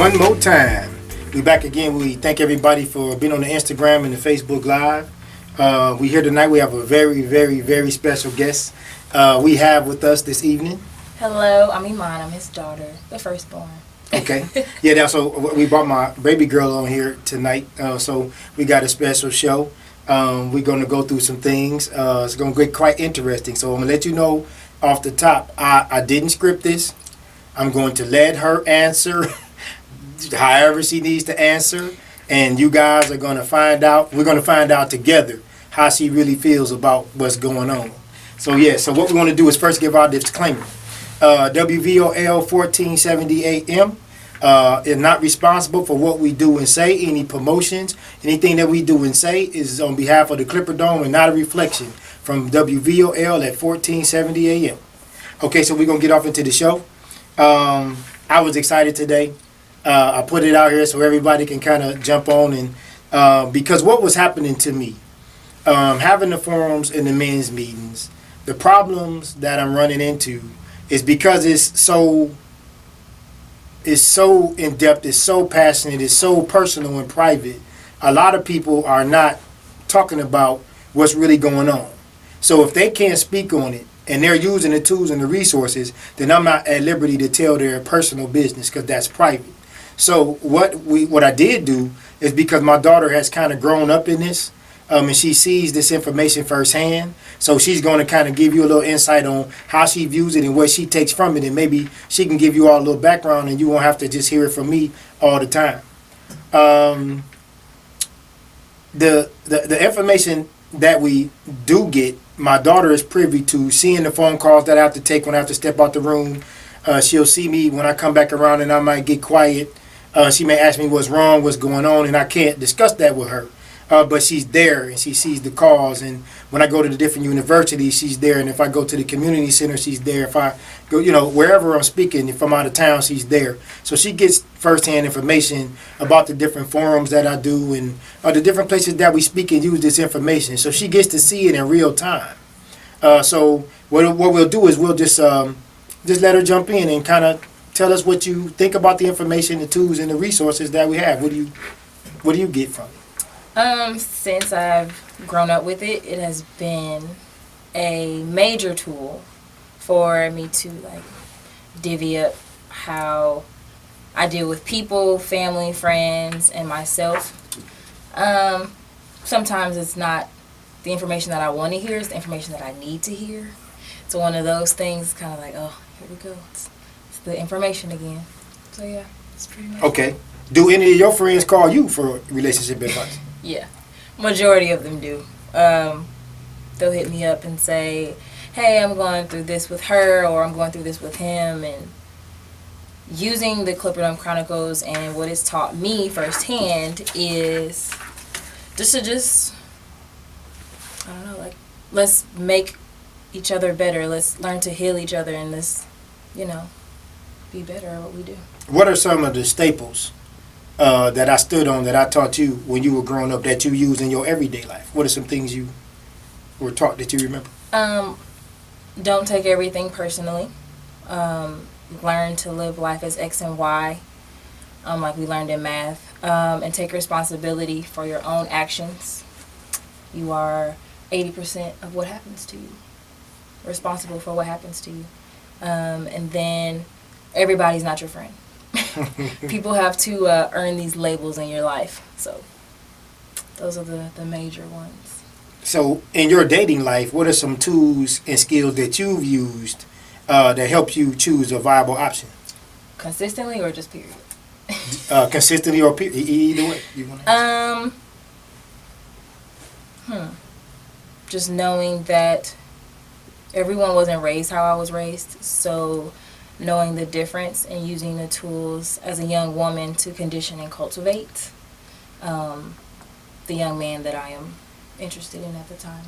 one more time. We back again. We thank everybody for being on the Instagram and the Facebook Live. We here tonight. We have a very, very, very special guest. We have with us this evening. Hello, I'm Iman. I'm his daughter, the firstborn. Okay. Yeah, so we brought my baby girl on here tonight. So we got a special show. We're going to go through some things. It's going to get quite interesting. So I'm going to let you know off the top, I didn't script this. I'm going to let her answer however she needs to answer. And you guys are going to find out. We're going to find out together how she really feels about what's going on. So, yeah. So what we want to do is first give our disclaimer. WVOL 1470 AM is not responsible for what we do and say. Any promotions, anything that we do and say is on behalf of the Clipperdome and not a reflection from WVOL at 1470 AM. Okay, so we're going to get off into the show. I was excited today. I put it out here so everybody can kind of jump on. And because what was happening to me, having the forums and the men's meetings, the problems that I'm running into is because it's so in depth, it's so passionate, it's so personal and private. A lot of people are not talking about what's really going on. So if they can't speak on it and they're using the tools and the resources, then I'm not at liberty to tell their personal business because that's private. So what I did do is, because my daughter has kind of grown up in this, and she sees this information firsthand, so she's going to kind of give you a little insight on how she views it and what she takes from it, and maybe she can give you all a little background and you won't have to just hear it from me all the time. The information that we do get, my daughter is privy to seeing the phone calls that I have to take when I have to step out the room. She'll see me when I come back around and I might get quiet. She may ask me what's wrong, what's going on, and I can't discuss that with her. But she's there and she sees the calls, and when I go to the different universities, she's there, and if I go to the community center, she's there. If I go, wherever I'm speaking, if I'm out of town, she's there. So she gets firsthand information about the different forums that I do and the different places that we speak and use this information. So she gets to see it in real time. So what we'll do is we'll just let her jump in and kind of tell us what you think about the information, the tools, and the resources that we have. What do you get from it? Since I've grown up with it, it has been a major tool for me to divvy up how I deal with people, family, friends, and myself. Sometimes it's not the information that I want to hear, it's the information that I need to hear. So one of those things, kind of oh, here we go. It's the information again. So yeah, it's pretty much. Okay. Do any of your friends call you for relationship advice? Yeah, majority of them do. They'll hit me up and say, hey, I'm going through this with her, or I'm going through this with him. And using the Clipperdome Chronicles and what it's taught me firsthand is just I don't know, let's make each other better. Let's learn to heal each other, and let's, be better at what we do. What are some of the staples that I stood on, that I taught you when you were growing up, that you use in your everyday life? What are some things you were taught that you remember? Don't take everything personally. Learn to live life as X and Y, like we learned in math, and take responsibility for your own actions. You are 80% of what happens to you, responsible for what happens to you. And then everybody's not your friend. People have to earn these labels in your life. So those are the major ones. So in your dating life, what are some tools and skills that you've used that help you choose a viable option? Consistently or just period? Consistently or period? Either way. You want to answer? Just knowing that everyone wasn't raised how I was raised. So knowing the difference and using the tools as a young woman to condition and cultivate the young man that I am interested in at the time.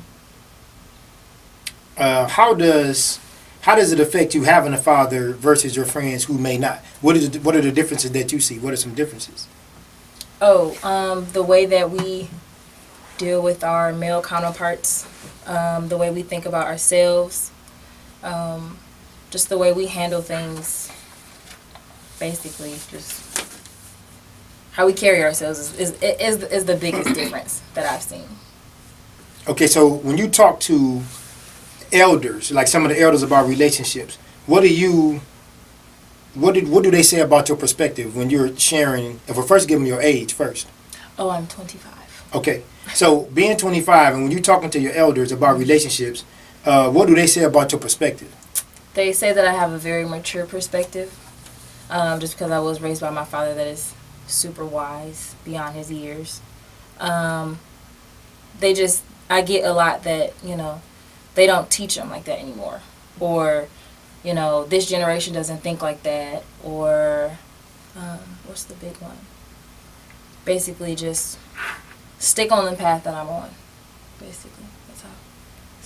How does it affect you having a father versus your friends who may not? What are the differences that you see? What are some differences? The way that we deal with our male counterparts, the way we think about ourselves, just the way we handle things, basically just how we carry ourselves is the biggest difference that I've seen. Okay, so when you talk to elders, like some of the elders about relationships, what do they say about your perspective when you're sharing? If we first give them your age first. Oh, I'm 25. Okay, so being 25 and when you're talking to your elders about relationships, what do they say about your perspective? They say that I have a very mature perspective, just because I was raised by my father that is super wise beyond his years. I get a lot that, they don't teach them like that anymore. Or, this generation doesn't think like that. Or, what's the big one? Basically just stick on the path that I'm on. Basically,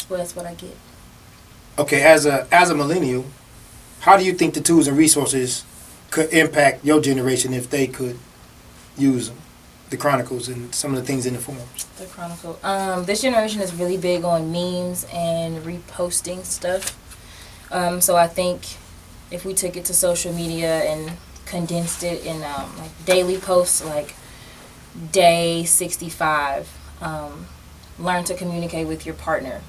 that's what I get. Okay, as a millennial, how do you think the tools and resources could impact your generation if they could use them? The Chronicles and some of the things in the forums. The Chronicle. This generation is really big on memes and reposting stuff. So I think if we took it to social media and condensed it in like daily posts, like day 65, learn to communicate with your partner,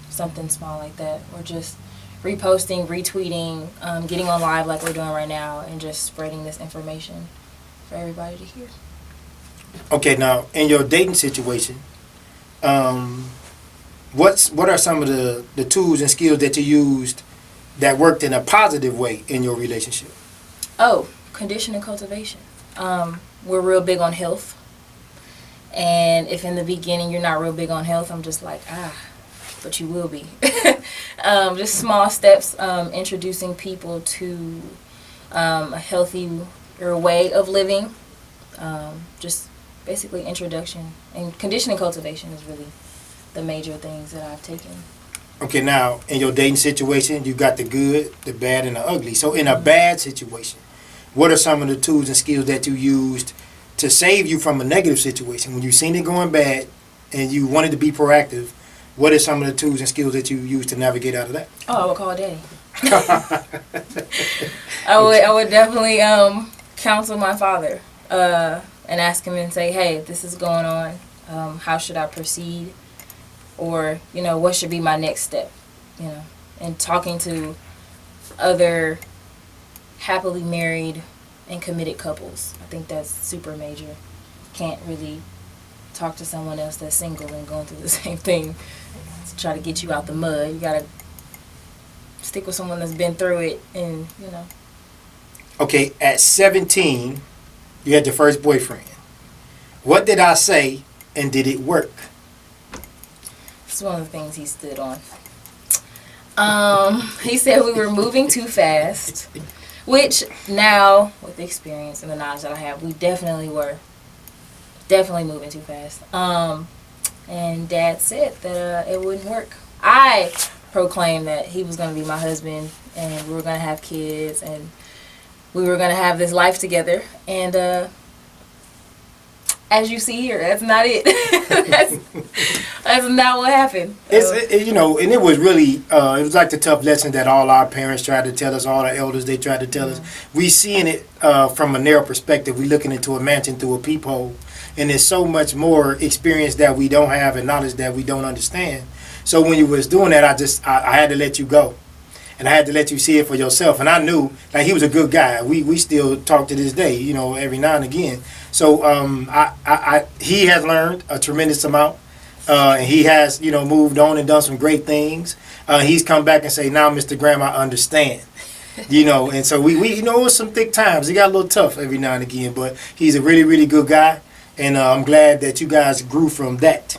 something small like that, or just reposting, retweeting, getting on live like we're doing right now, and just spreading this information for everybody to hear. Okay, now in your dating situation, what are some of the tools and skills that you used that worked in a positive way in your relationship? Oh, condition and cultivation. We're real big on health, and if in the beginning you're not real big on health, I'm just like, but you will be. Just small steps, introducing people to a healthier way of living. Just basically introduction, and conditioning cultivation is really the major things that I've taken. Okay, now in your dating situation, you got the good, the bad, and the ugly. So in a bad situation, what are some of the tools and skills that you used to save you from a negative situation? When you seen it going bad and you wanted to be proactive, what are some of the tools and skills that you used to navigate out of that? Oh, I would call Daddy. I would definitely counsel my father. And ask him and say, hey, this is going on. How should I proceed? Or, what should be my next step? And talking to other happily married and committed couples. I think that's super major. Can't really talk to someone else that's single and going through the same thing to try to get you out the mud. You got to stick with someone that's been through it and. Okay, at 17... you had your first boyfriend. What did I say, and did it work? It's one of the things he stood on. He said we were moving too fast, which now, with the experience and the knowledge that I have, we definitely were. Definitely moving too fast. And Dad said that it wouldn't work. I proclaimed that he was going to be my husband, and we were going to have kids, and we were going to have this life together, and as you see here, that's not it. that's not what happened. And it was really, it was like the tough lesson that all our parents tried to tell us, all our elders, they tried to tell us. We seeing it from a narrow perspective. We looking into a mansion through a peephole, and there's so much more experience that we don't have and knowledge that we don't understand. So when you was doing that, I had to let you go. And I had to let you see it for yourself. And I knew, like, he was a good guy. We still talk to this day, every now and again. So he has learned a tremendous amount. And he has, moved on and done some great things. He's come back and say, now, Mr. Graham, I understand. And so we it was some thick times. He got a little tough every now and again. But he's a really, really good guy. And I'm glad that you guys grew from that.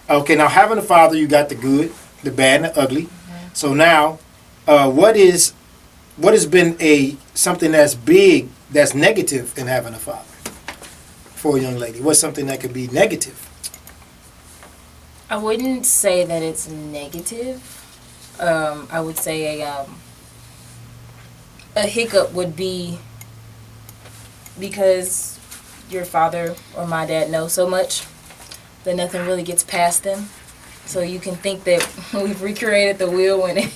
Okay, now having a father, you got the good, the bad, and the ugly. Mm-hmm. So now... what has been something that's big, that's negative in having a father for a young lady? What's something that could be negative? I wouldn't say that it's negative. I would say a hiccup would be because your father or my dad know so much that nothing really gets past them. So you can think that we've recreated the wheel when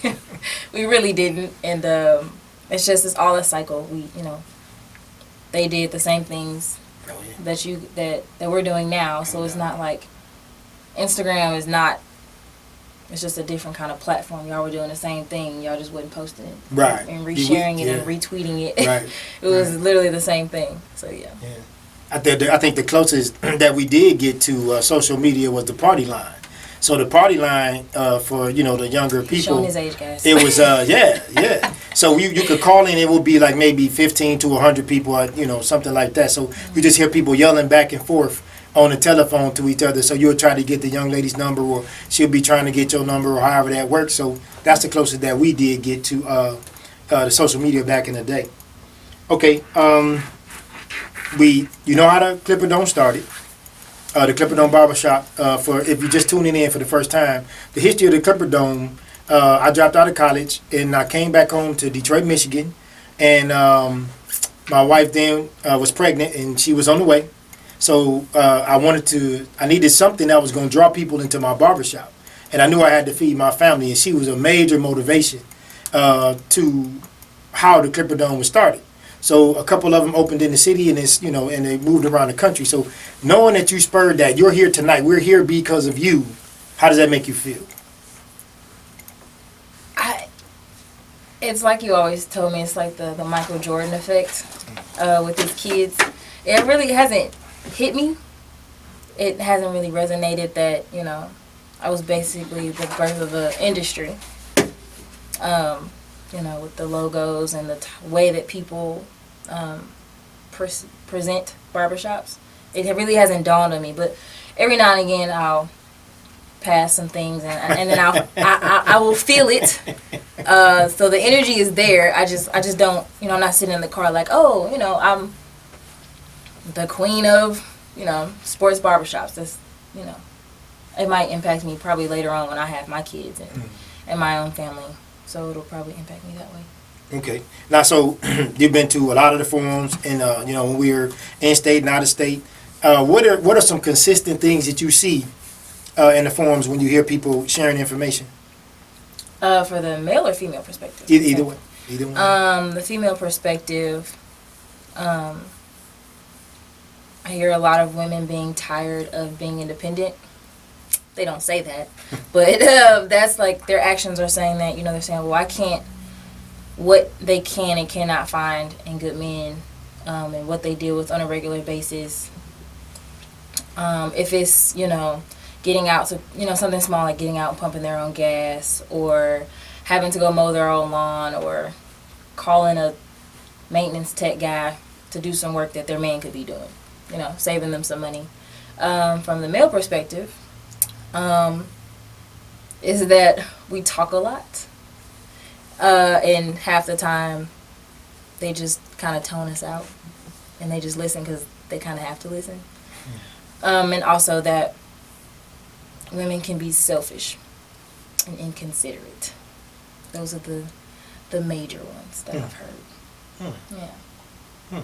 we really didn't, and it's all a cycle. They did the same things Oh, yeah. that we're doing now. So it's not like Instagram is not. It's just a different kind of platform. Y'all were doing the same thing. Y'all just wasn't posting it, Right, and resharing it and retweeting it. Right. It was literally the same thing. So yeah. I think the closest that we did get to social media was the party line. So the party line for the younger people. Showing his age, guys. It was yeah. So you could call in. It would be like maybe 15 to 100 people, something like that. So you just hear people yelling back and forth on the telephone to each other. So you'll try to get the young lady's number, or she'll be trying to get your number, or however that works. So that's the closest that we did get to the social media back in the day. Okay, you know how the Clipperdome started. The Clipperdome Barbershop, for if you're just tuning in for the first time, the history of the Clipperdome, I dropped out of college and I came back home to Detroit, Michigan, and my wife then was pregnant and she was on the way. So I needed something that was going to draw people into my barbershop. And I knew I had to feed my family, and she was a major motivation to how the Clipperdome was started. So a couple of them opened in the city, and and they moved around the country. So knowing that you spurred that, you're here tonight, we're here because of you, how does that make you feel? It's like you always told me, it's like the Michael Jordan effect with his kids. It really hasn't hit me. It hasn't really resonated that, I was basically the birth of an industry. With the logos and the way that people present barbershops. It really hasn't dawned on me, but every now and again I'll pass some things and then I will feel it. So the energy is there. I just don't, I'm not sitting in the car like, I'm the queen of, sports barbershops. That's, it might impact me probably later on when I have my kids and my own family. So it'll probably impact me that way. Okay. Now, so you've been to a lot of the forums, and when we're in state and out of state. What are some consistent things that you see in the forums when you hear people sharing information? For the male or female perspective? Either way. Either one. The female perspective, I hear a lot of women being tired of being independent. They don't say that, but that's like their actions are saying that. They're saying, well, I can't, what they can and cannot find in good men, and what they deal with on a regular basis. If it's, getting out to, something small like getting out and pumping their own gas, or having to go mow their own lawn, or calling a maintenance tech guy to do some work that their man could be doing, saving them some money. From the male perspective, is that we talk a lot, and half the time they just kind of tone us out, and they just listen because they kind of have to listen. And also that women can be selfish and inconsiderate. Those are the major ones that I've heard. Yeah.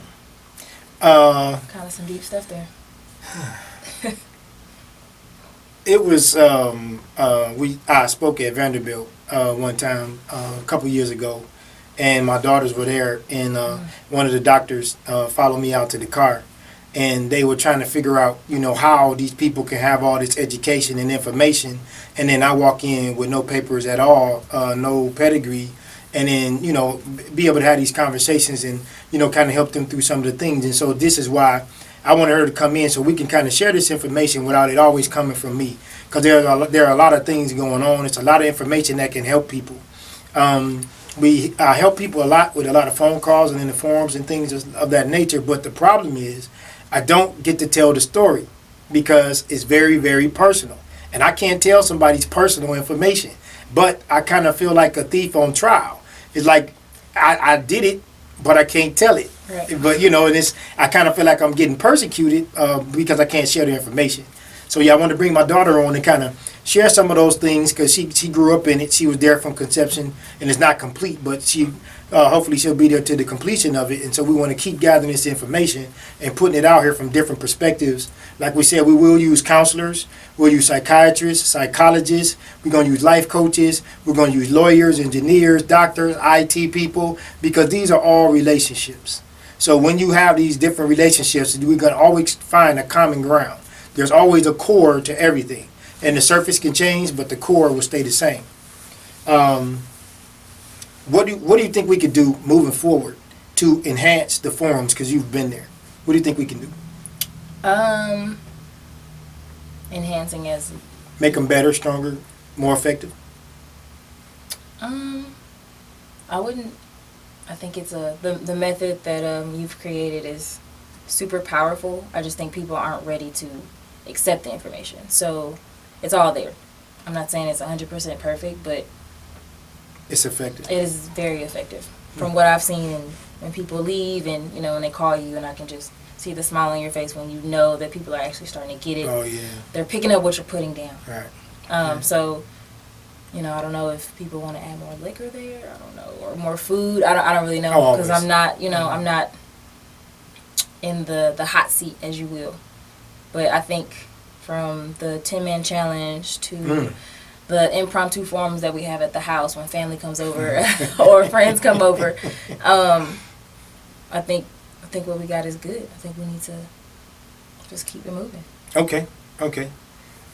Kind of some deep stuff there. It was I spoke at Vanderbilt one time a couple years ago, and my daughters were there, and one of the doctors followed me out to the car, and they were trying to figure out how these people can have all this education and information, and then I walk in with no papers at all, no pedigree, and then be able to have these conversations and kind of help them through some of the things. And so this is why I wanted her to come in, so we can kind of share this information without it always coming from me, because there are a lot of things going on. It's a lot of information that can help people. I help people a lot with a lot of phone calls and in the forums and things of that nature, but the problem is I don't get to tell the story because it's very, very personal, and I can't tell somebody's personal information, but I kind of feel like a thief on trial. It's like I did it, but I can't tell it. Right. But and I kind of feel like I'm getting persecuted because I can't share the information. So I want to bring my daughter on and kind of share some of those things, because she grew up in it. She was there from conception, and it's not complete, but she hopefully she'll be there to the completion of it. And so we want to keep gathering this information and putting it out here from different perspectives. Like we said, we will use counselors, we'll use psychiatrists, psychologists, we're going to use life coaches, we're going to use lawyers, engineers, doctors, IT people, because these are all relationships. So when you have these different relationships, we're going to always find a common ground. There's always a core to everything. And the surface can change, but the core will stay the same. What do you think we could do moving forward to enhance the forums? Because you've been there. What do you think we can do? Enhancing as Make them better, stronger, more effective? I wouldn't. I think it's the method that you've created is super powerful. I just think people aren't ready to accept the information. So it's all there. I'm not saying it's 100% perfect, but It's effective. it is very effective. From what I've seen, and when people leave, and when they call you, and I can just see the smile on your face when you know that people are actually starting to get it. Oh yeah. They're picking up what you're putting down. Right. So, I don't know if people want to add more liquor there. I don't know, or more food. I don't really know because I'm not, I'm not in the hot seat, as you will. But I think from the 10-man challenge to the impromptu forums that we have at the house when family comes over or friends come over, I think what we got is good. I think we need to just keep it moving. Okay.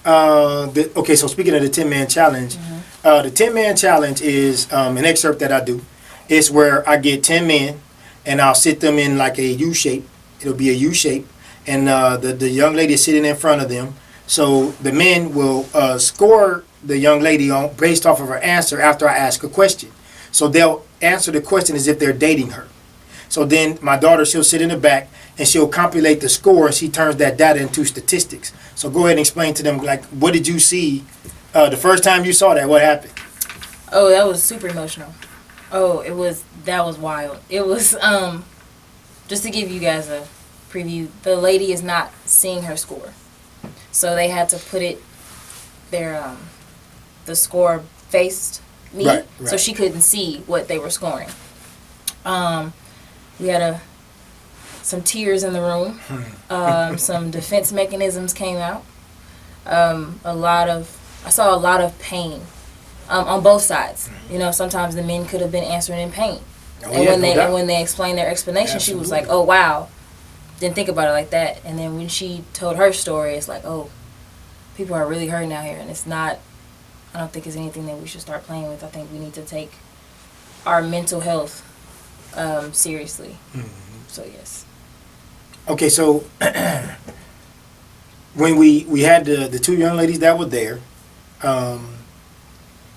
So speaking of the 10-man challenge, the 10-man challenge is an excerpt that I do. It's where I get 10 men and I'll sit them in like a U shape. It'll be a U shape, and the young lady is sitting in front of them. So the men will score the young lady on based off of her answer after I ask a question. So they'll answer the question as if they're dating her. So then my daughter, she'll sit in the back and she'll compilate the score, and she turns that data into statistics. So go ahead and explain to them, like, what did you see the first time you saw that? What happened? Oh, that was super emotional. Oh, that was wild. It was, just to give you guys a preview, the lady is not seeing her score. So they had to put the score faced me, Right. so she couldn't see what they were scoring. We had some tears in the room. Some defense mechanisms came out. I saw a lot of pain on both sides. Sometimes the men could have been answering in pain. When they explained their explanation, Absolutely. She was like, "Oh wow, didn't think about it like that." And then when she told her story, it's like, "Oh, people are really hurting out here," and it's not. I don't think it's anything that we should start playing with. I think we need to take our mental health seriously. So yes. Okay, so when we had the two young ladies that were there,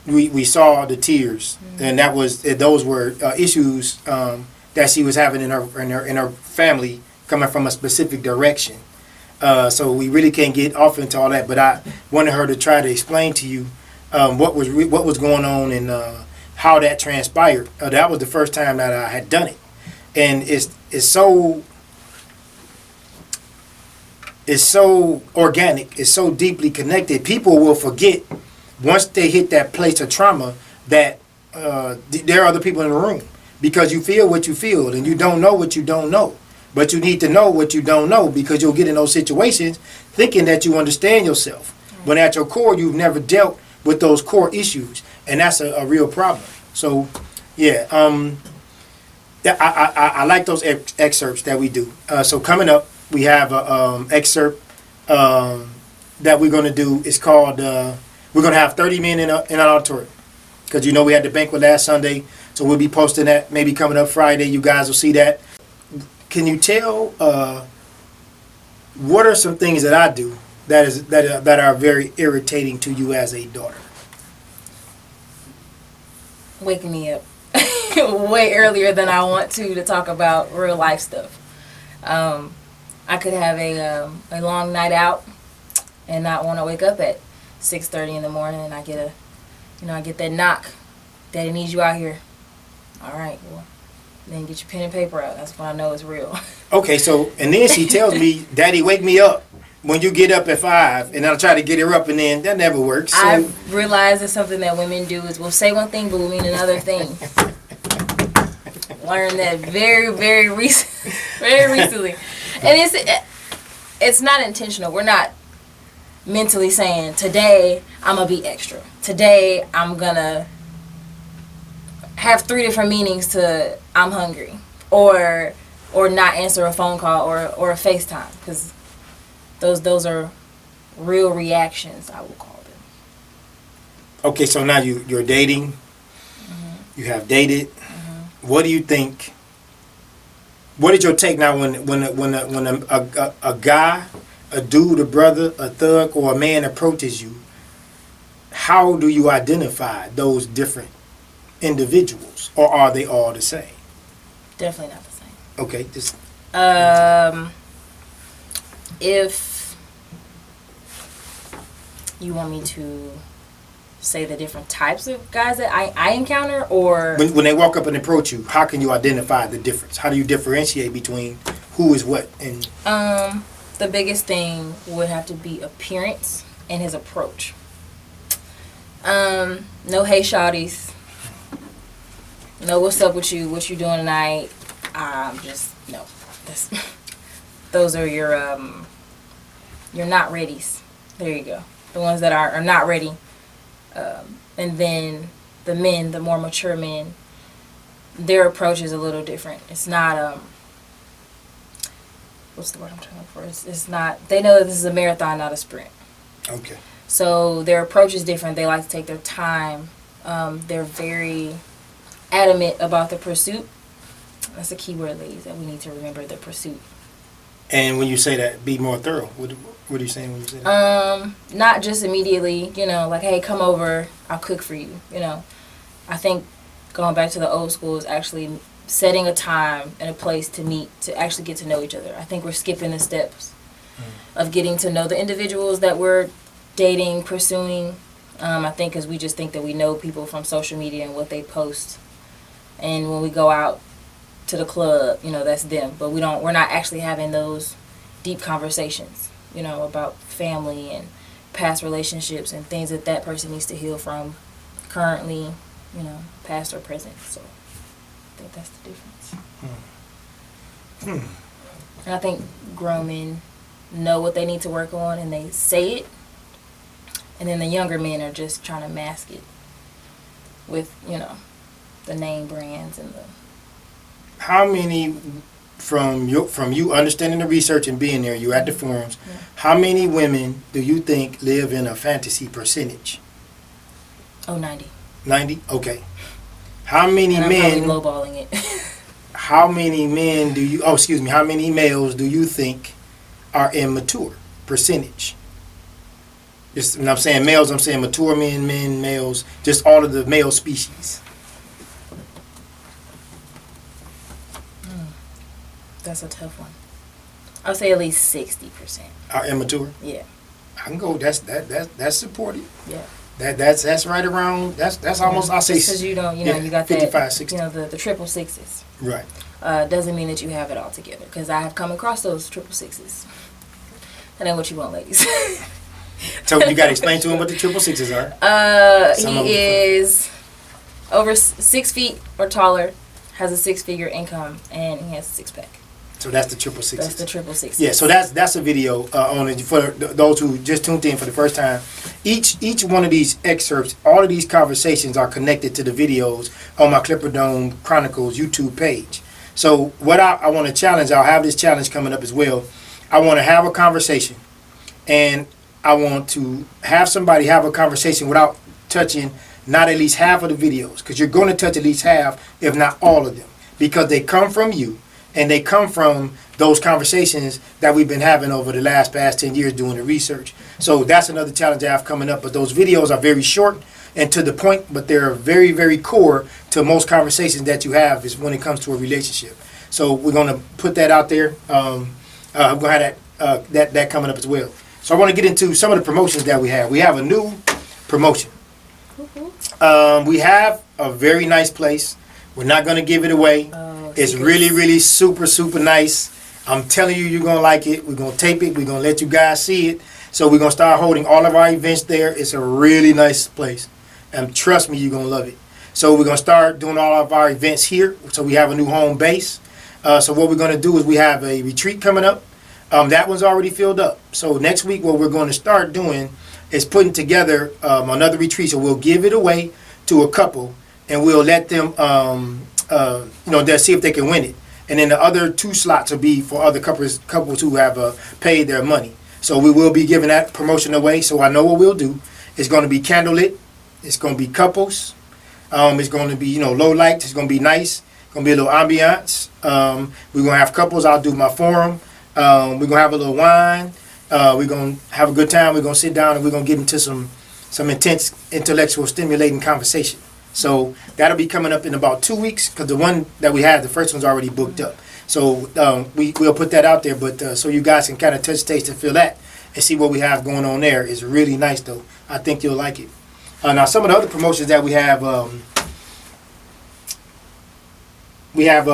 we saw the tears, and those were issues that she was having in her family coming from a specific direction. So we really can't get off into all that, but I wanted her to try to explain to you what was going on and how that transpired. That was the first time that I had done it, and it's so organic, it's so deeply connected. People will forget once they hit that place of trauma that there are other people in the room, because you feel what you feel and you don't know what you don't know. But you need to know what you don't know, because you'll get in those situations thinking that you understand yourself. When at your core, you've never dealt with those core issues, and that's a real problem. So, yeah, I like those excerpts that we do. So coming up, we have an excerpt that we're going to do. It's called, we're going to have 30 men in an auditorium, because we had the banquet last Sunday, so we'll be posting that maybe coming up Friday. You guys will see that. Can you tell what are some things that I do that are very irritating to you as a daughter? Waking me up way earlier than I want to talk about real life stuff. I could have a long night out and not want to wake up at 6:30 in the morning, and I get I get that knock. Daddy needs you out here. All right, well, then get your pen and paper out. That's when I know it's real. Okay, so, and then she tells me, Daddy, wake me up when you get up at 5, and I'll try to get her up, and then that never works. So. I've realized it's something that women do is we'll say one thing, but we'll mean another thing. Learned that very, very recently. And it's not intentional. We're not mentally saying, today I'm going to be extra. Today I'm going to have 3 different meanings to I'm hungry or or not answer a phone call or a FaceTime, because those are real reactions, I will call them. Okay, so now you're dating. You have dated. What do you think? What is your take now when a guy, a dude, a brother, a thug, or a man approaches you? How do you identify those different individuals, or are they all the same? Definitely not the same. Okay, just if you want me to say the different types of guys that I encounter, or when they walk up and approach you, how can you identify the difference? How do you differentiate between who is what? And the biggest thing would have to be appearance and his approach. No, hey shawties. No, what's up with you? What you doing tonight? Just no. Those are your not readies. There you go. The ones that are not ready. And then the men, the more mature men, their approach is a little different. It's not what's the word I'm trying to look for? It's not. They know that this is a marathon, not a sprint. Okay. So their approach is different. They like to take their time. They're very adamant about the pursuit. That's a key word, ladies, that we need to remember, the pursuit. And when you say that, be more thorough. What are you saying when you say that? Not just immediately, like, hey, come over, I'll cook for you. I think going back to the old school is actually setting a time and a place to meet, to actually get to know each other. I think we're skipping the steps of getting to know the individuals that we're dating, pursuing. I think because we just think that we know people from social media and what they post. And when we go out to the club, that's them. But we're not actually having those deep conversations, about family and past relationships and things that person needs to heal from currently, past or present. So I think that's the difference. And I think grown men know what they need to work on and they say it. And then the younger men are just trying to mask it with, the name brands and the... How many, from you understanding the research and being there, you at the forums, how many women do you think live in a fantasy percentage? 90. 90? Okay. How many and I'm men... probably lowballing it. How many men do you... how many males do you think are immature? Percentage. Just, when I'm saying males, I'm saying mature men, males, just all of the male species. That's a tough one. I'll say at least 60%. Are immature? Yeah. I can go. That's supportive. Yeah. That's right around. That's almost. I'll say. Because you don't, you got 55, that. 60. The triple sixes. Right. Doesn't mean that you have it all together. Because I have come across those triple sixes. That ain't what you want, ladies. So you got to explain to him what the triple sixes are. He is over 6 feet or taller, has a 6-figure income, and he has a 6-pack. So that's the triple sixes. That's the triple sixes. Yeah. So that's a video on it for those who just tuned in for the first time. Each one of these excerpts, all of these conversations are connected to the videos on my Clipperdome Chronicles YouTube page. So what I want to challenge, I'll have this challenge coming up as well. I want to have a conversation, and I want to have somebody have a conversation without touching not at least half of the videos, because you're going to touch at least half, if not all of them, because they come from you, and they come from those conversations that we've been having over the past 10 years doing the research. So that's another challenge I have coming up. But those videos are very short and to the point, but they're very, very core to most conversations that you have is when it comes to a relationship. So we're going to put that out there. I'm going to have that coming up as well. So I want to get into some of the promotions that we have. We have a new promotion. We have a very nice place. We're not going to give it away. It's really, really super, super nice. I'm telling you, you're going to like it. We're going to tape it. We're going to let you guys see it. So we're going to start holding all of our events there. It's a really nice place. And trust me, you're going to love it. So we're going to start doing all of our events here. So we have a new home base. So what we're going to do is we have a retreat coming up. That one's already filled up. So next week, what we're going to start doing is putting together another retreat. So we'll give it away to a couple, and we'll let them, they'll see if they can win it. and then the other 2 slots will be for other couples who have paid their money. So we will be giving that promotion away. So I know what we'll do. It's going to be candlelit. It's going to be couples. It's going to be, low lights. It's going to be nice. It's going to be a little ambiance. We're going to have couples. I'll do my forum. We're going to have a little wine. We're going to have a good time. We're going to sit down and we're going to get into some intense intellectual stimulating conversation. So that'll be coming up in about 2 weeks, because the one that we had, the first one's already booked up. So we'll put that out there, but so you guys can kind of touch, taste, and feel that and see what we have going on there. It's really nice, though. I think you'll like it. Now, some of the other promotions that we have,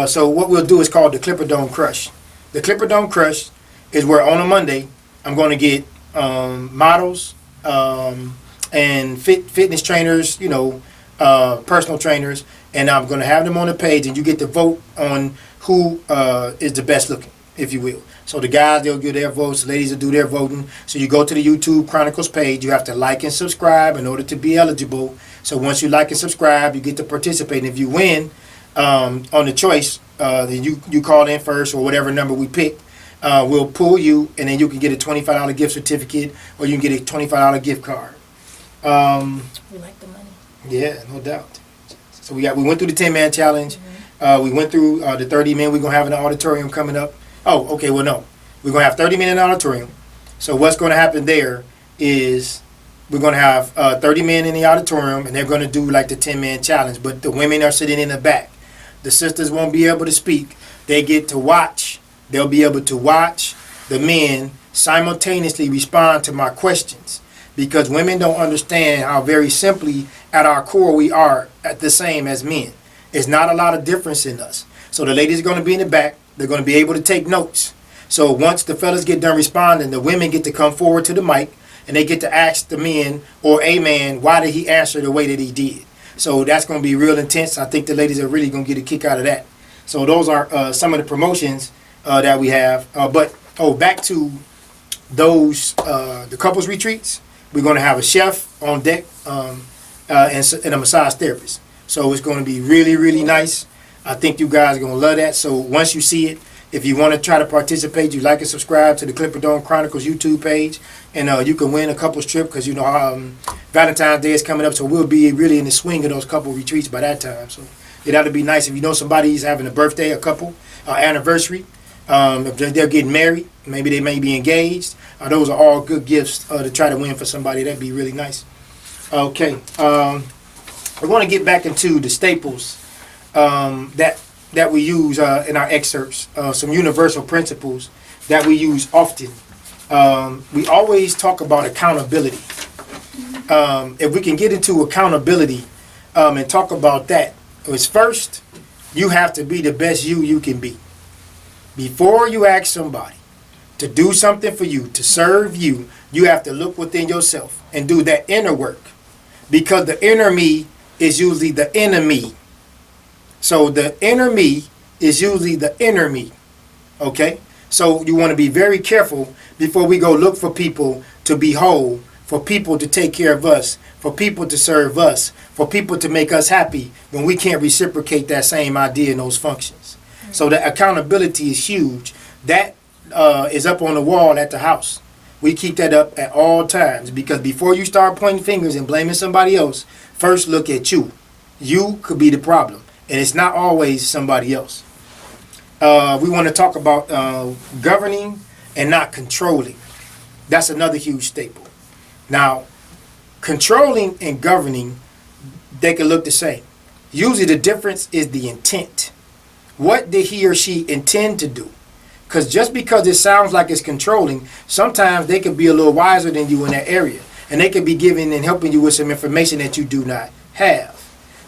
so what we'll do is called the Clipperdome Crush. The Clipperdome Crush is where on a Monday I'm going to get models and fitness trainers, personal trainers, and I'm going to have them on the page, and you get to vote on who is the best looking, if you will. So the guys, they'll give their votes, the ladies will do their voting. So you go to the YouTube Chronicles page, you have to like and subscribe in order to be eligible. So once you like and subscribe, you get to participate. And if you win on the choice, then you call in first, or whatever number we pick. We'll pull you, and then you can get a $25 gift certificate, or you can get a $25 gift card. We like the money. Yeah, no doubt. So we went through the 10-man challenge. We went through the 30 men. We're going to have an auditorium coming up. Oh, okay, well, no. We're going to have 30 men in the auditorium. So what's going to happen there is we're going to have 30 men in the auditorium, and they're going to do like the 10-man challenge. But the women are sitting in the back. The sisters won't be able to speak. They get to watch. They'll be able to watch the men simultaneously respond to my questions, because women don't understand how very simply at our core we are at the same as men. It's not a lot of difference in us. So the ladies are going to be in the back. They're going to be able to take notes. So once the fellas get done responding, the women get to come forward to the mic, and they get to ask the men or a man, why did he answer the way that he did? So that's going to be real intense. I think the ladies are really going to get a kick out of that. So those are some of the promotions that we have. Back to those, the couples retreats. We're going to have a chef on deck and a massage therapist. So it's going to be really, really nice. I think you guys are going to love that. So once you see it, if you want to try to participate, you like and subscribe to the Clipperdome Chronicles YouTube page, and you can win a couples trip, because Valentine's Day is coming up, so we'll be really in the swing of those couple retreats by that time. So that'll be nice. If you know somebody's having a birthday, a couple, anniversary, if they're getting married, maybe they may be engaged. Those are all good gifts to try to win for somebody. That'd be really nice. Okay, we're going to get back into the staples that we use in our excerpts, some universal principles that we use often. We always talk about accountability. If we can get into accountability and talk about that, is first, you have to be the best you can be. Before you ask somebody to do something for you, to serve you, you have to look within yourself and do that inner work, because the inner me is usually the enemy. So the inner me is usually the inner me. Okay? So you want to be very careful before we go look for people to be whole, for people to take care of us, for people to serve us, for people to make us happy, when we can't reciprocate that same idea in those functions. So the accountability is huge. That is up on the wall at the house. We keep that up at all times, because before you start pointing fingers and blaming somebody else, first look at you. You could be the problem, and it's not always somebody else. We want to talk about governing and not controlling. That's another huge staple. Now, controlling and governing, they can look the same. Usually the difference is the intent. What did he or she intend to do? Because just because it sounds like it's controlling, sometimes they could be a little wiser than you in that area. And they could be giving and helping you with some information that you do not have.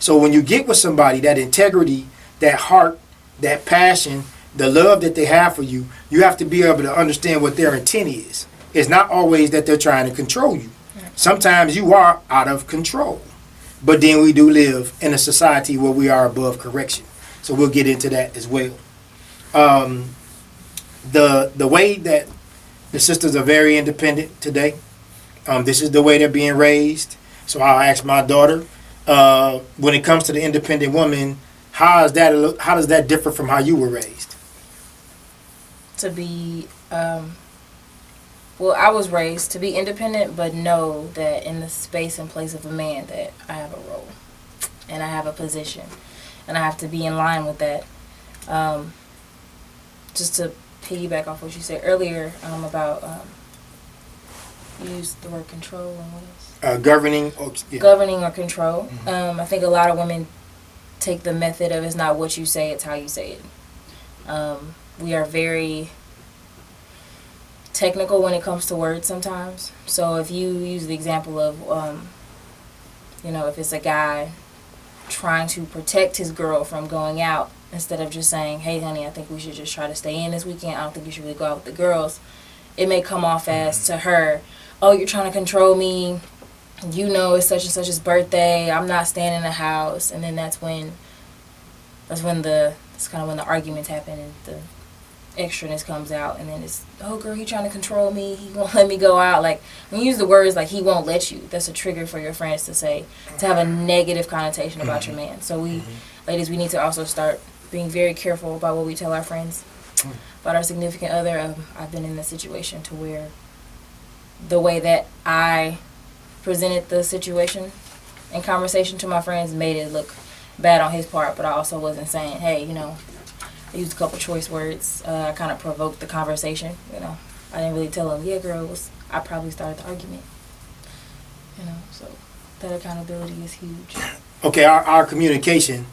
So when you get with somebody, that integrity, that heart, that passion, the love that they have for you, you have to be able to understand what their intent is. It's not always that they're trying to control you. Sometimes you are out of control. But then we do live in a society where we are above correction. So we'll get into that as well. The way that the sisters are very independent today, this is the way they're being raised. So I'll ask my daughter, when it comes to the independent woman, how does that differ from how you were raised? to be, well, I was raised to be independent, but know that in the space and place of a man that I have a role and I have a position and I have to be in line with that. Just to piggyback off what you said earlier about, you used the word control and what else? Governing. Governing or control. I think a lot of women take the method of it's not what you say, it's how you say it. We are very technical when it comes to words sometimes. So if you use the example of, if it's a guy trying to protect his girl from going out, instead of just saying, hey, honey, I think we should just try to stay in this weekend. I don't think you should really go out with the girls. It may come off as to her, oh, you're trying to control me. You know it's such and such's birthday. I'm not staying in the house. And then that's when the arguments happen and the extraness comes out. And then it's, oh, girl, he trying to control me. He won't let me go out. Like, when you use the words like he won't let you, that's a trigger for your friends to say, to have a negative connotation about your man. So ladies, we need to also start being very careful about what we tell our friends about our significant other. I've been in this situation to where the way that I presented the situation in conversation to my friends made it look bad on his part, but I also wasn't saying, hey, I used a couple choice words. I kind of provoked the conversation, I didn't really tell him, yeah, girl, I probably started the argument, so that accountability is huge. Okay, our communication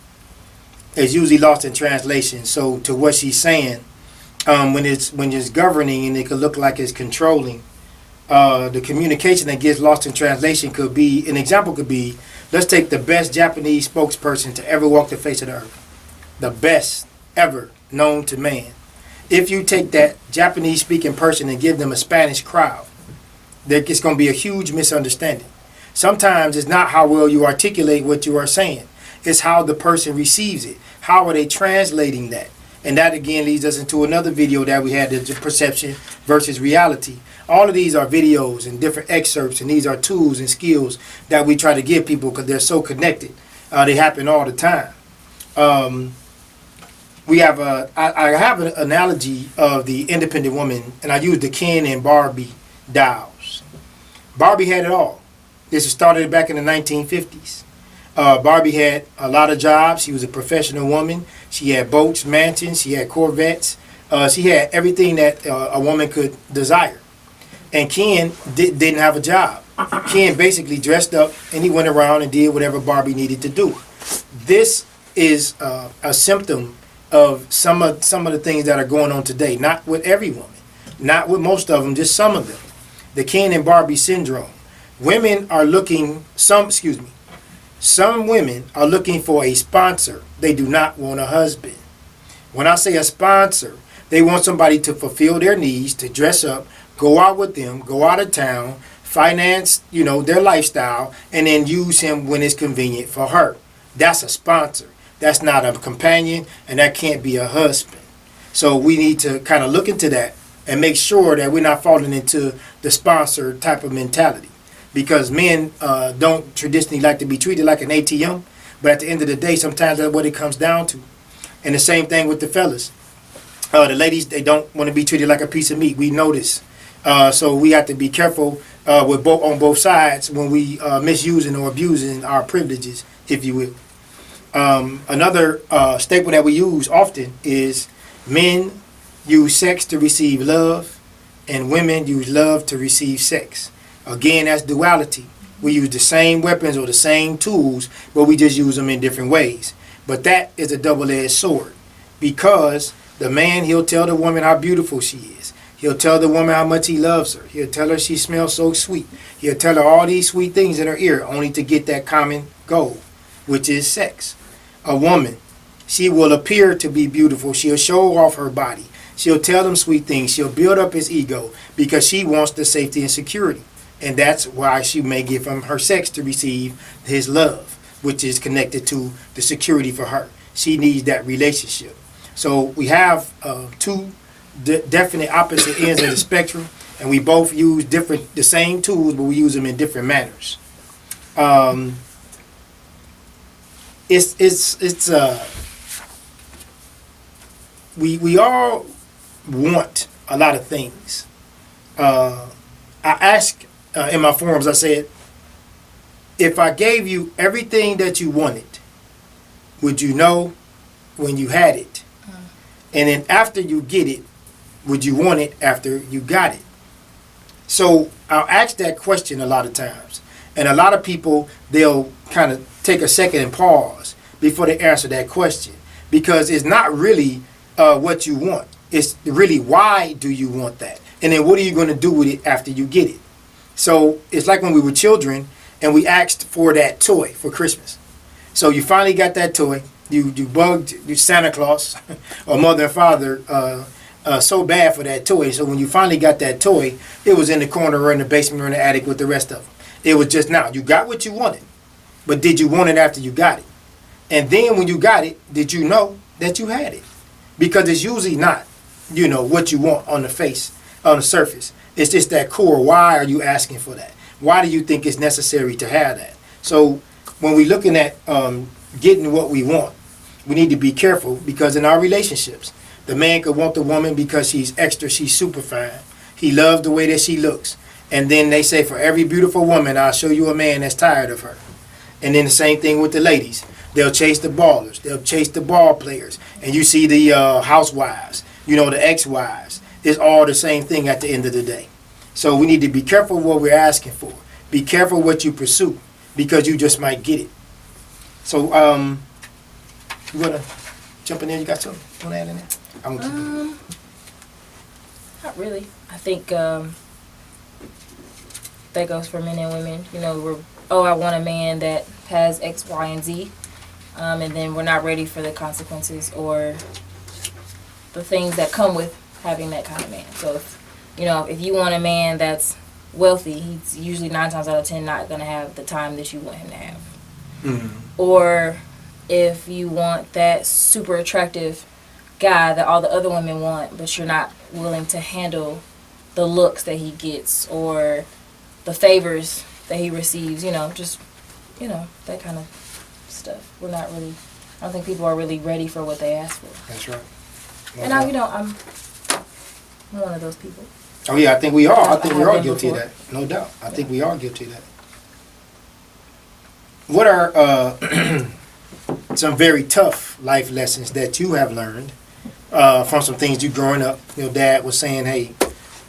is usually lost in translation. So to what she's saying, when it's governing and it could look like it's controlling, the communication that gets lost in translation could be, an example could be, let's take the best Japanese spokesperson to ever walk the face of the earth. The best ever known to man. If you take that Japanese speaking person and give them a Spanish crowd, it's going to be a huge misunderstanding. Sometimes it's not how well you articulate what you are saying. It's how the person receives it. How are they translating that? And that again leads us into another video that we had, the perception versus reality. All of these are videos and different excerpts, and these are tools and skills that we try to give people because they're so connected. They happen all the time. I have an analogy of the independent woman, and I use the Ken and Barbie dolls. Barbie had it all. This was started back in the 1950s. Barbie had a lot of jobs. She was a professional woman. She had boats, mansions. She had Corvettes. She had everything that a woman could desire. And Ken didn't have a job. Ken basically dressed up and he went around and did whatever Barbie needed to do. This is a symptom of some of the things that are going on today. Not with every woman, not with most of them, just some of them. The Ken and Barbie syndrome. Women are looking, some women are looking for a sponsor. They do not want a husband. When I say a sponsor, they want somebody to fulfill their needs, to dress up, go out with them, go out of town, finance, their lifestyle, and then use him when it's convenient for her. That's a sponsor. That's not a companion, and that can't be a husband. So we need to kind of look into that and make sure that we're not falling into the sponsor type of mentality. Because men don't traditionally like to be treated like an ATM, but at the end of the day, sometimes that's what it comes down to. And the same thing with the fellas. The ladies, they don't want to be treated like a piece of meat. We know this. So we have to be careful on both sides when we misusing or abusing our privileges, if you will. Another staple that we use often is men use sex to receive love, and women use love to receive sex. Again, that's duality. We use the same weapons or the same tools, but we just use them in different ways. But that is a double-edged sword, because the man, he'll tell the woman how beautiful she is. He'll tell the woman how much he loves her. He'll tell her she smells so sweet. He'll tell her all these sweet things in her ear, only to get that common goal, which is sex. A woman, she will appear to be beautiful. She'll show off her body. She'll tell him sweet things. She'll build up his ego because she wants the safety and security. And that's why she may give him her sex to receive his love, which is connected to the security for her. She needs that relationship. So we have two definite opposite ends of the spectrum, and we both use the same tools, but we use them in different manners. We all want a lot of things. I asked in my forums, I said, if I gave you everything that you wanted, would you know when you had it? And then after you get it, would you want it after you got it? So I'll ask that question a lot of times. And a lot of people, they'll kind of take a second and pause before they answer that question. Because it's not really what you want. It's really why do you want that? And then what are you going to do with it after you get it? So it's like when we were children and we asked for that toy for Christmas. So you finally got that toy. You bugged your Santa Claus or mother and father so bad for that toy. So when you finally got that toy, it was in the corner or in the basement or in the attic with the rest of them. It was just now. You got what you wanted. But did you want it after you got it? And then when you got it, did you know that you had it? Because it's usually not, what you want on the surface. It's just that core. Why are you asking for that? Why do you think it's necessary to have that? So when we're looking at getting what we want, we need to be careful because in our relationships, the man could want the woman because she's extra, she's super fine. He loves the way that she looks. And then they say, for every beautiful woman, I'll show you a man that's tired of her. And then the same thing with the ladies. They'll chase the ballers. They'll chase the ball players. And you see the housewives, the ex-wives. It's all the same thing at the end of the day. So we need to be careful what we're asking for. Be careful what you pursue because you just might get it. So you want to jump in there? You got something you want to add in there? I'm going to keep it. Not really. I think that goes for men and women. I want a man that has X, Y, and Z. And then we're not ready for the consequences or the things that come with having that kind of man. So, if you want a man that's wealthy, he's usually 9 times out of 10 not going to have the time that you want him to have. Mm-hmm. Or if you want that super attractive guy that all the other women want, but you're not willing to handle the looks that he gets or the favors that he receives, that kind of stuff. We're not really, I don't think people are really ready for what they ask for. That's right. And I'm one of those people. Oh yeah, I think we are. I think we're all guilty of that. No doubt. I think we are guilty of that. What are some very tough life lessons that you have learned from some things you growing up? Dad was saying, hey,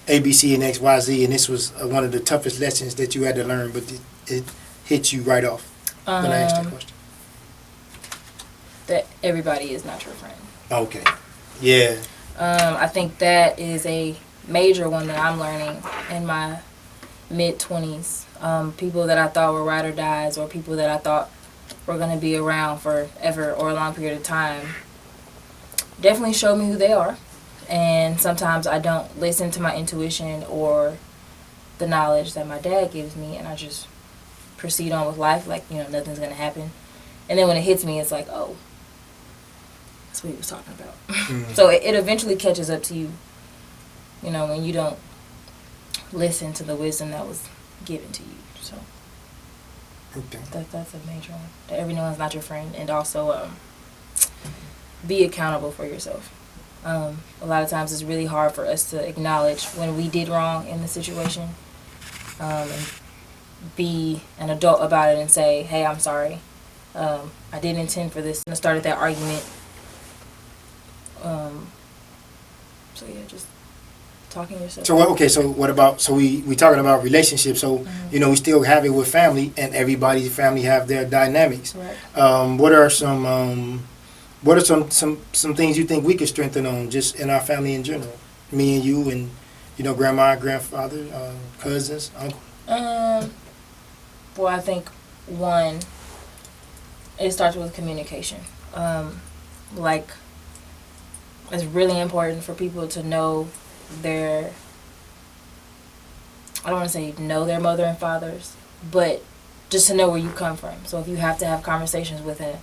A, B, C, and X, Y, Z, and this was one of the toughest lessons that you had to learn, but it hit you right off when I asked that question. That everybody is not your friend. Okay. Yeah. I think that is a major one that I'm learning in my mid-20s. People that I thought were ride or dies or people that I thought were going to be around forever or a long period of time definitely show me who they are. And sometimes I don't listen to my intuition or the knowledge that my dad gives me, and I just proceed on with life like, nothing's going to happen. And then when it hits me, it's like, oh, that's what he was talking about. Mm-hmm. So it eventually catches up to you, when you don't listen to the wisdom that was given to you. So okay. That's a major one. That everyone's not your friend, and also be accountable for yourself. A lot of times it's really hard for us to acknowledge when we did wrong in the situation, and be an adult about it and say, hey, I'm sorry. I didn't intend for this. And I started that argument. So yeah, just talking to yourself. So what about, so we talking about relationships, so mm-hmm. We still have it with family, and everybody's family have their dynamics. Right. What are some things you think we could strengthen on just in our family in general? Me and you and grandma, grandfather, cousins, uncle. Well, I think one, it starts with communication. It's really important for people to know I don't want to say know their mother and fathers, but just to know where you come from. So if you have to have conversations with an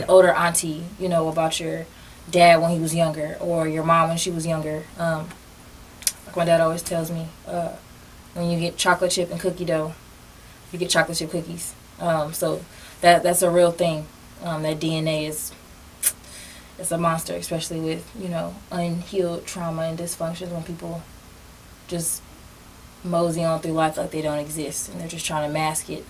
older auntie, about your dad when he was younger, or your mom when she was younger. Like my dad always tells me, when you get chocolate chip and cookie dough, you get chocolate chip cookies. So that's a real thing. That DNA it's a monster, especially with, you know, unhealed trauma and dysfunctions when people just mosey on through life like they don't exist and they're just trying to mask it.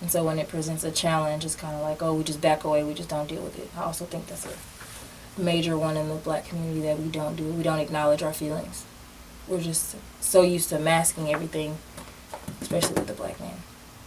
And so when it presents a challenge, it's kind of like, oh, we just back away, we just don't deal with it. I also think that's a major one in the black community that we don't do. We don't acknowledge our feelings. We're just so used to masking everything, especially with the black man.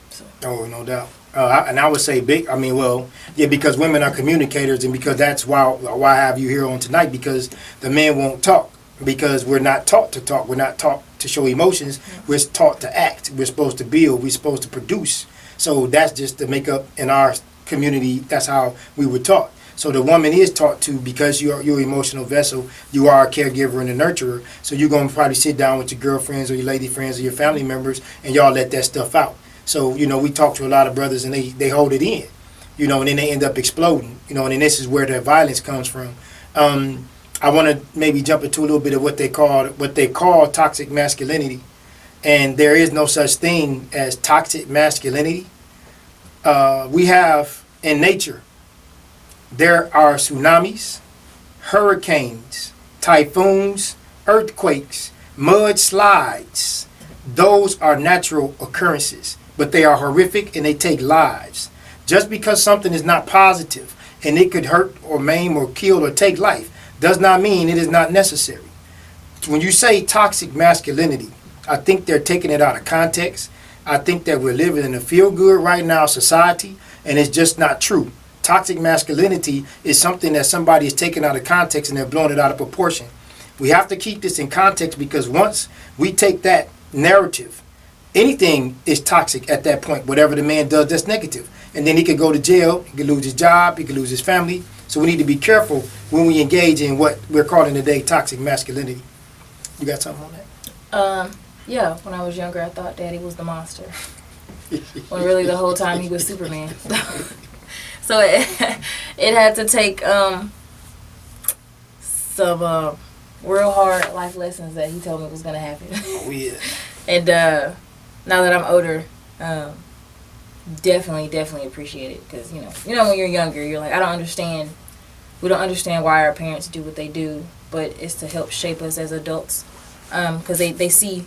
So. Oh, no doubt. And I would say because women are communicators, and because that's why I have you here on tonight, because the men won't talk, because we're not taught to talk. We're not taught to show emotions. We're taught to act. We're supposed to build. We're supposed to produce. So that's just the makeup in our community. That's how we were taught. So the woman is taught to, because you're an emotional vessel, you are a caregiver and a nurturer. So you're going to probably sit down with your girlfriends or your lady friends or your family members, and y'all let that stuff out. So, you know, we talk to a lot of brothers, and they hold it in, you know, and then they end up exploding, you know, and then this is where the violence comes from. I want to maybe jump into a little bit of what they call toxic masculinity. And there is no such thing as toxic masculinity. We have in nature, there are tsunamis, hurricanes, typhoons, earthquakes, mudslides. Those are natural occurrences, but they are horrific and they take lives. Just because something is not positive and it could hurt or maim or kill or take life does not mean it is not necessary. When you say toxic masculinity, I think they're taking it out of context. I think that we're living in a feel-good right now society, and it's just not true. Toxic masculinity is something that somebody is taking out of context and they're blowing it out of proportion. We have to keep this in context, because once we take that narrative, anything is toxic at that point. Whatever the man does that's negative. And then he could go to jail, he could lose his job, he could lose his family. So we need to be careful when we engage in what we're calling today toxic masculinity. You got something on that? Yeah, when I was younger, I thought Daddy was the monster. When really the whole time he was Superman. So it had to take some real hard life lessons that he told me was going to happen. Oh, yeah. And now that I'm older, definitely appreciate it. Because, you know, when you're younger, you're like, we don't understand why our parents do what they do, but it's to help shape us as adults. Because they see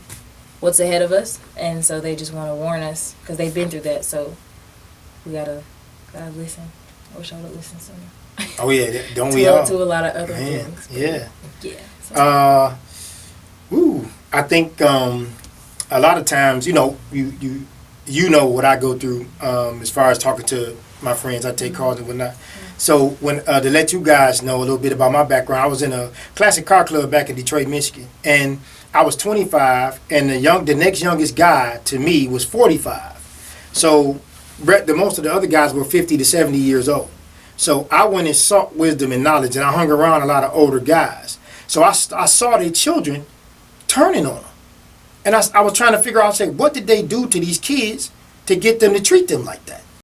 what's ahead of us, and so they just want to warn us, because they've been through that. So we gotta listen. I wish I would have listened sooner. Oh yeah, don't we all? To a lot of other things. Yeah. Yeah. So. I think a lot of times, you know, you know what I go through as far as talking to my friends. I take calls and whatnot. So when to let you guys know a little bit about my background, I was in a classic car club back in Detroit, Michigan, and I was 25, and the next youngest guy to me was 45. So the most of the other guys were 50 to 70 years old. So I went and sought wisdom and knowledge, and I hung around a lot of older guys. So I saw their children turning on them, and I was trying to figure out, say, what did they do to these kids to get them to treat them like that?